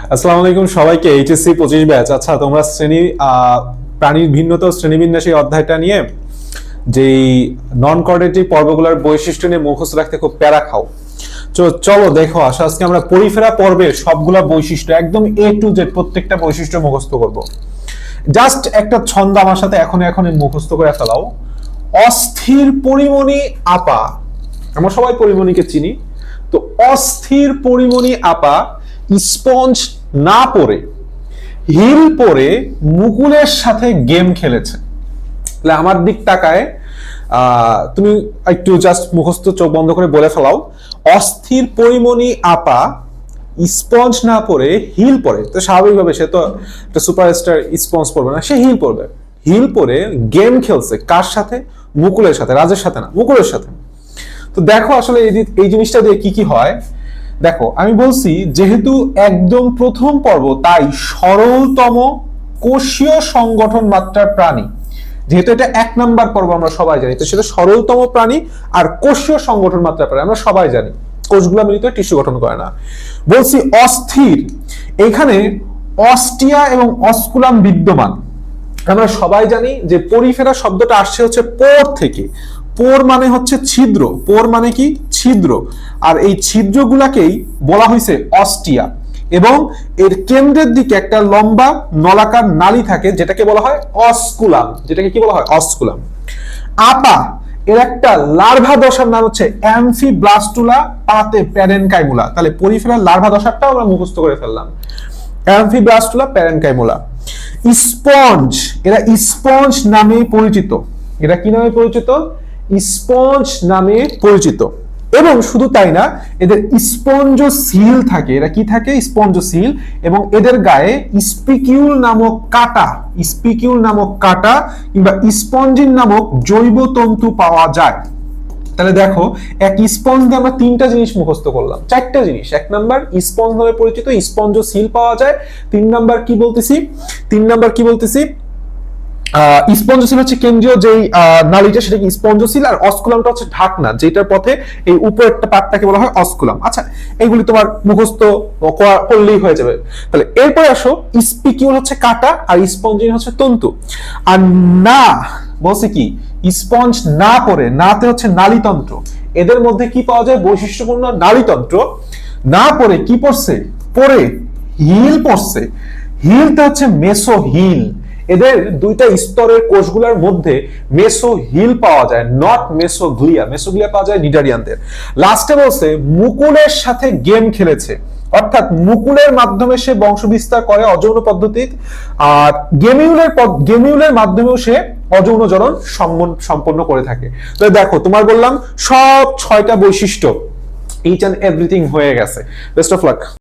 আসসালামু আলাইকুম সবাইকে। HSC 25 batch. আচ্ছা, তোমরা প্রাণীর ভিন্নতা ও শ্রেণীবিন্যাস এই অধ্যায়টা নিয়ে যেই নন কোঅর্ডিনেটিভ পর্বগুলোর বৈশিষ্ট্য নিয়ে মুখস্থ রাখতে খুব প্যারা খাও। চলো দেখো, আজকে আমরা পরিফেরা পর্বের সবগুলা বৈশিষ্ট্য একদম A to Z প্রত্যেকটা বৈশিষ্ট্য মুখস্থ করব। জাস্ট একটা ছন্দ আমার সাথে এখন মুখস্থ করে ফেলাও। অস্থির পরিমণি আপা, আমরা সবাই পরিমণিকে চিনি। তো অস্থির পরিমণি আপা স্পঞ্জ না পরে হিল পরে মুকুলের সাথে গেম খেলেছে। তাহলে আমার দিক তাকায় তুমি একটু জাস্ট মুখস্থ চোখ বন্ধ করে বলে ফেলাও, অস্থির পরিমণি আপা স্পঞ্জ না পরে হিল পরে। তো স্বাভাবিকভাবে সে তো একটা সুপারস্টার স্পঞ্জ পরবে না, সে হিল পরবে। হিল পরে গেম খেলছে কার সাথে? মুকুলের সাথে, রাজের সাথে না, মুকুলের সাথে। তো দেখো আসলে এই জিনিসটা দিয়ে কি কি হয়। দেখো, আমি বলছি যেহেতু একদম প্রথম পর্ব, তাই সরলতম কোষীয় সংগঠন মাত্রার প্রাণী, যেহেতু এটা 1 নাম্বার পর্ব আমরা সবাই জানি, তো সেটা সরলতম প্রাণী আর কোষীয় সংগঠন মাত্রার প্রাণী আমরা সবাই জানি। কোষগুলো মিলিত টিস্যু গঠন করে না। বলছি অস্থির, এখানে অস্টিয়া এবং অস্কুলাম বিদ্যমান। আমরা সবাই জানি যে পরিফেরা শব্দটা আসছে হচ্ছে পোর থেকে। পোর মানে হচ্ছে ছিদ্র, পোর মানে কি? ছিদ্র। আর এই ছিদ্রগুলাকেই বলা হয়েছে অস্টিয়া, এবং এর কেন্দ্রের দিকে একটা লম্বা নলাকার নালী থাকে যেটাকে বলা হয় অস্কুলাম। যেটাকে কি বলা হয়? অস্কুলাম। আপা এর একটা লার্ভা দশার নাম হচ্ছে অ্যামফিব্লাস্টুলা পাতে প্যারেনকাইমুলা। তাহলে পরিফেরার লার্ভা দশাটাও আমরা মুখস্থ করে ফেললাম, অ্যামফিব্লাস্টুলা প্যারেনকাইমুলা। স্পঞ্জ, এরা স্পঞ্জ নামে পরিচিত। এরা কি নামে পরিচিত? স্পঞ্জ নামে পরিচিত। এবং শুধু তাই না, এদের স্পঞ্জোসিল থাকে। এরা কি থাকে? স্পঞ্জোসিল। এবং এদের গায়ে স্পিকিউল নামক কাটা, স্পিকিউল নামক কাটা কিংবা স্পঞ্জিন নামক জৈব তন্তু পাওয়া যায়। তাহলে দেখো, এক স্পঞ্জ দিয়ে আমরা 3টা জিনিস মুখস্থ করলাম, 4টা জিনিস। 1 নাম্বার স্পঞ্জ নামে পরিচিত, স্পঞ্জোসিল পাওয়া যায়। 3 নাম্বার কি বলতেছি? স্পঞ্জোসিল হচ্ছে কেন্দ্রীয় যেই নালীটা, সেটা কি স্পঞ্জোসিল। আর অস্কুলামটা হচ্ছে ঢাকনা, যেটার পথে এই উপরেরটা পার্টটাকে বলা হয় অস্কুলাম। আচ্ছা, এগুলি তোমার মুখস্থ করলেই হয়ে যাবে। তাহলে এরপরে আসো, স্পিকিউল হচ্ছে কাটা আর স্পঞ্জিন হচ্ছে তন্তু। আর না বলছে কি? স্পঞ্জ না পরে, নাতে হচ্ছে নালীতন্ত্র। এদের মধ্যে কি পাওয়া যায়? বৈশিষ্ট্যপূর্ণ নালীতন্ত্র। না পরে কি পড়ছে? পরে হিল পড়ছে। হিলটা হচ্ছে মেসো হিল। এদের 2টা স্তরের কোষগুলোর মধ্যে মেসো হিল পাওয়া যায়, নট মেসোগ্লিয়া। মেসোগ্লিয়া পাওয়া যায় নিডারিয়ানদের। লাস্টে বলছে মুকুলের সাথে গেম খেলেছে, অর্থাৎ মুকুলের মাধ্যমে সে বংশ বিস্তার করে অযৌন পদ্ধতি। আর গেমিউলের মাধ্যমেও সে অযৌন জনন সম্পন্ন করে থাকে। তো দেখো, তোমার বললাম সব 6টা বৈশিষ্ট্য, ইচ এন্ড এভরিথিং হয়ে গেছে। Best of luck.